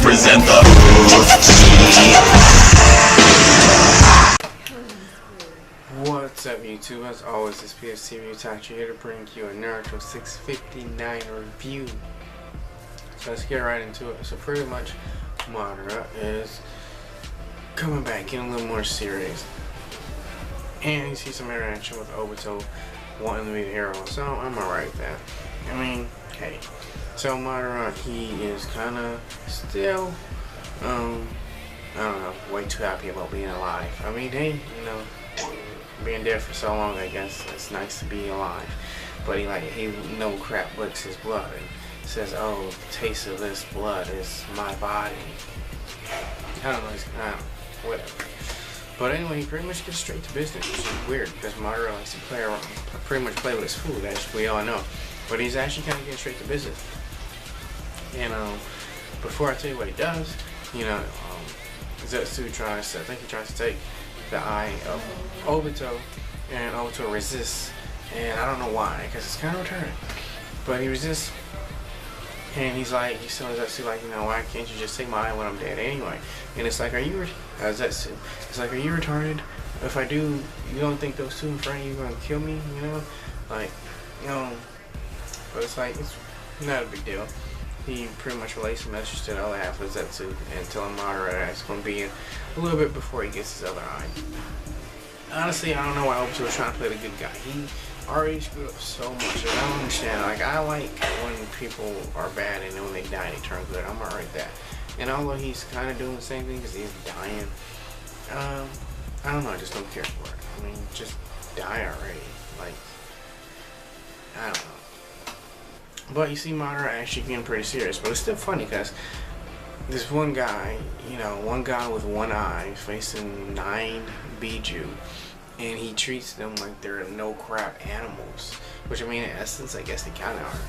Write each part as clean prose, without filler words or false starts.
represent the What's up YouTube? As always, it's PFC Itachi here to bring you a Naruto 659 review. So let's get right into it. So pretty much Madara is coming back, getting a little more serious. And you see some interaction with Obito wanting to be the hero. So I'm alright with that. I mean, hey. So Madara, he is kinda still I don't know, way too happy about being alive. I mean, hey, you know, being dead for so long, I guess it's nice to be alive. But he no crap licks his blood and says, "Oh, the taste of this blood is my body." I don't know, he's kind of whatever. But anyway, he pretty much gets straight to business, which is weird because Madara likes to play around, pretty much play with his food, as we all know. But he's actually kind of getting straight to business. And before I tell you what he does, you know, Zetsu tries to, I think he tries to take the eye of Obito, and Obito resists, and I don't know why, because it's kind of retarded, but he resists, and he's telling Zetsu, like, you know, why can't you just take my eye when I'm dead anyway? And it's like, Zetsu, it's like, are you retarded? If I do, you don't think those two in front of you are going to kill me, you know? Like, you know, but it's like, it's not a big deal. He pretty much relays a message to the other half of Zetsu and telling Madara that it's going to be a little bit before he gets his other eye. Honestly, I don't know why Obito was trying to play the good guy. He already screwed up so much. I don't understand. Like, I like when people are bad and then when they die they turn good. I'm alright with that. And although he's kind of doing the same thing because he's dying, I don't know. I just don't care for it. I mean, just die already. Like, I don't know. But you see Madara actually getting pretty serious. But it's still funny because this one guy, you know, one guy with one eye facing 9 Bijuu, and he treats them like they're no crap animals. Which, I mean, in essence, I guess they kind of are.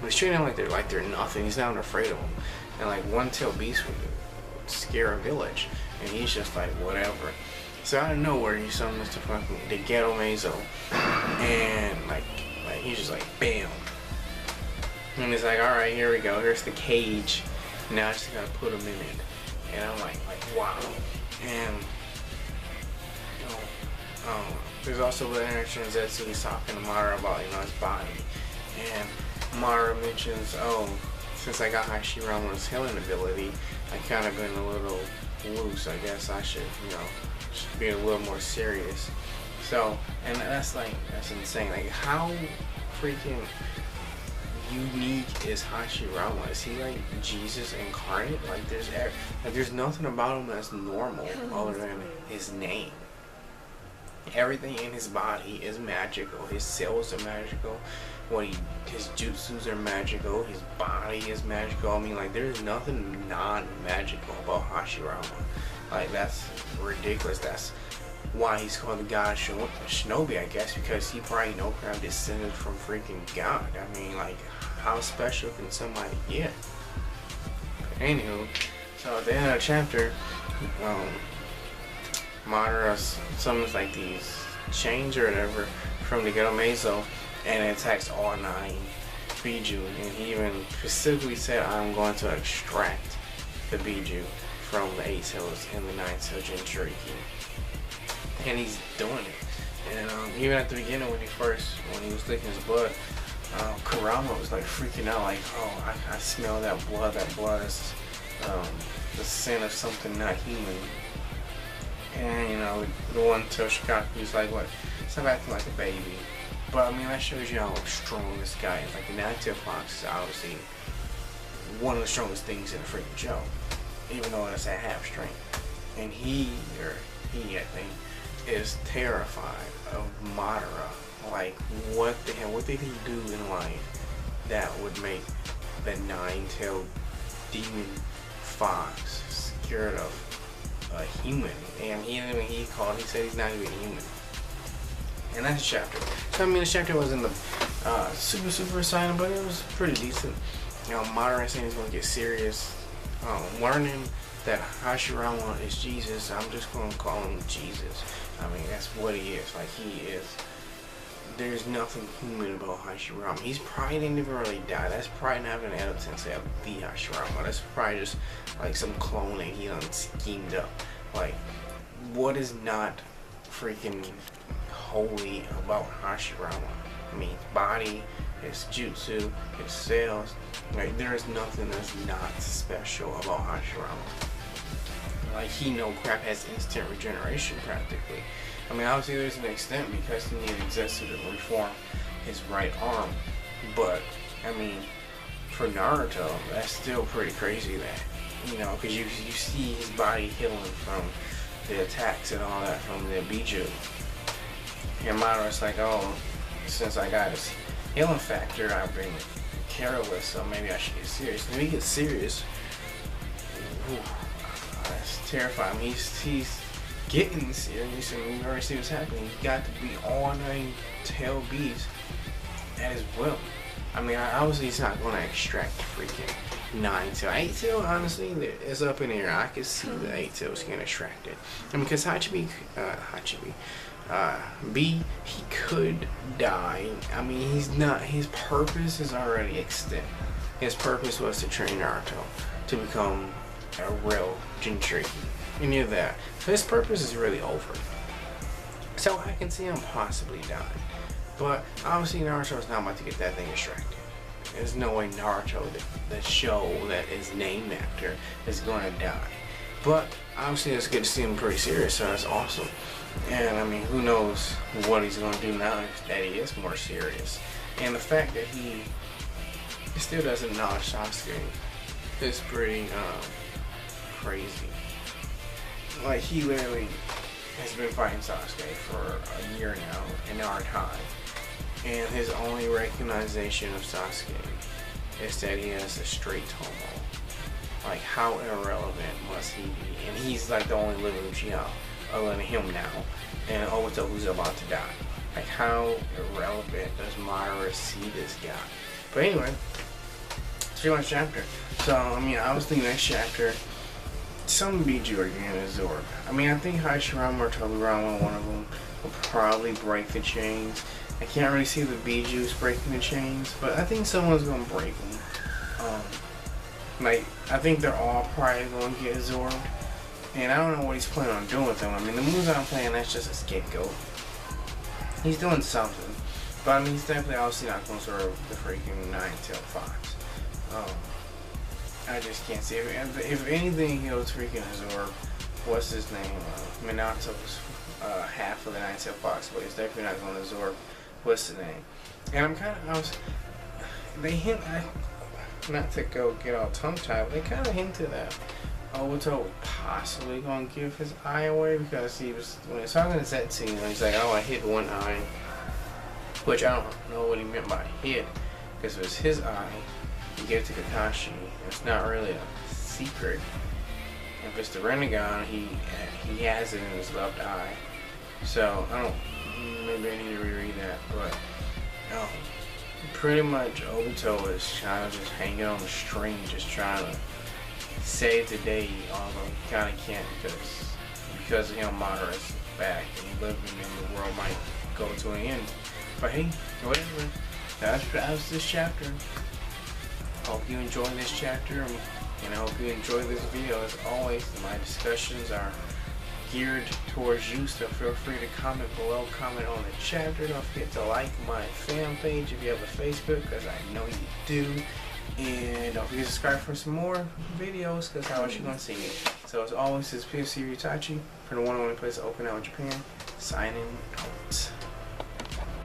But he's treating them like they're nothing. He's not afraid of them. And like one-tailed beast would scare a village, and he's just like whatever. So out of nowhere, he summons the Ghetto Mazo, and like he's just like bam. And he's like, alright, here we go. Here's the cage. Now I just gotta put him in it. And I'm like wow. And, you know, there's also the interaction Zetsu's talking to Madara about, you know, his body. And Madara mentions, oh, since I got Hashirama's healing ability, I kind of been a little loose. I guess I should, you know, should be a little more serious. So, and that's insane. Like, how freaking unique is Hashirama? Is he like Jesus incarnate? Like there's nothing about him that's normal other than his name. Everything in his body is magical. His cells are magical. His jutsus are magical. His body is magical. I mean, like, there's nothing non-magical about Hashirama. Like, that's ridiculous. That's why he's called the God Shinobi, I guess, because he probably no crap descended from freaking God. I mean, like, how special can somebody get? Anywho, so at the end of the chapter, Madara summons like these chains or whatever from the Ghetto Mazo, and it attacks all 9 Bijuu, and he even specifically said, I'm going to extract the Bijuu from the 8 tails and the 9 tail Jinchuriki. And he's doing it. And even at the beginning when he was licking his blood, Kurama was like freaking out, like, oh, I smell that blood. That blood is the scent of something not human. And, you know, the one Toshikaku's like, what? Stop acting like a baby. But, I mean, that shows you how strong this guy is. Like, the 9-tailed fox is obviously one of the strongest things in the freaking show, even though it's at half strength. And he, I think, is terrified of Madara. Like, what the hell? What did he do in life that would make the 9-tailed demon fox scared of a human? And he said he's not even human. And that's the chapter. So I mean, the chapter wasn't the super exciting, but it was pretty decent. You know, Madara saying he's gonna get serious. Learning that Hashirama is Jesus, I'm just gonna call him Jesus. I mean, that's what he is. Like, he is there's nothing human about Hashirama. He's probably didn't even really die. That's probably not even an Sensei of the Hashirama. That's probably just like some clone that he done schemed up. Like, what is not freaking holy about Hashirama? I mean, his body, his jutsu, his sales. Like, there is nothing that's not special about Hashirama. Like, he no crap has instant regeneration practically. I mean, obviously there's an extent because he needed Zetsu to reform his right arm. But, I mean, for Naruto, that's still pretty crazy that, you know, because you see his body healing from the attacks and all that from the Bijuu. And Madara's like, oh, since I got this healing factor, I've been careless, so maybe I should get serious. And when he gets serious, ooh, that's terrifying. He's getting serious, and we already see what's happening. He's got to be all 9 tail bees at his will. I mean, obviously he's not going to extract the freaking 9 tail. 8 tail, honestly, it's up in the air. I could see the 8 tails getting extracted. And because B, he could die. I mean, he's not. His purpose is already extinct. His purpose was to train Naruto to become a real Jinchuriki. Any of that. So his purpose is really over. So I can see him possibly dying. But obviously Naruto's not about to get that thing extracted. There's no way Naruto, the show that is named after, is going to die. But obviously it's good to see him pretty serious, so that's awesome. And I mean, who knows what he's going to do now that he is more serious. And the fact that he still doesn't acknowledge Sasuke is pretty crazy. Like, he literally has been fighting Sasuke for a year now in our time. And his only recognition of Sasuke is that he has a straight tomo. Like, how irrelevant must he be? And he's like the only living Uchiha other than him now. And Obito, who's about to die. Like, how irrelevant does Madara see this guy? But anyway, it's pretty much chapter. So, I mean, obviously next chapter, some Bijuu are getting a Zord. I mean, I think Hashirama or Tobirama, one of them, will probably break the chains. I can't really see the Bijuus breaking the chains, but I think someone's going to break them. Like, I think they're all probably going to get Zord. And I don't know what he's planning on doing with them. I mean, the moves I'm playing, that's just a scapegoat. He's doing something. But I mean, he's definitely obviously not going to serve the freaking 9-tailed fox. I just can't see it. If anything, he'll freaking Zord. What's his name? Minato's half of the 9-tailed fox, but he's definitely not going to Zord. What's the name? And I'm kind of, they hint, not to go get all tongue-tied, but they kind of hinted that Obito was possibly going to give his eye away because he was, when he was talking to Zetsu, when he's like, oh, I hit one eye, which I don't know what he meant by hit, because it was his eye, he gave it to Kakashi. It's not really a secret. If it's the Rinnegan, he has it in his left eye. So, I don't, maybe I need to reread that, but pretty much Obito is kind of just hanging on the string, just trying to save the day, although he kind of can't because of him, Madara's back, and living in the world might go to an end. But hey, whatever. That's this chapter. Hope you enjoy this chapter, and I hope you enjoy this video. As always, my discussions are geared towards you, so feel free to comment below, comment on the chapter. Don't forget to like my fan page if you have a Facebook, because I know you do. And don't forget to subscribe for some more videos, because I want you going to see it. So as always, this is PFC Itachi for the one and only place to open out in Japan. Signing out.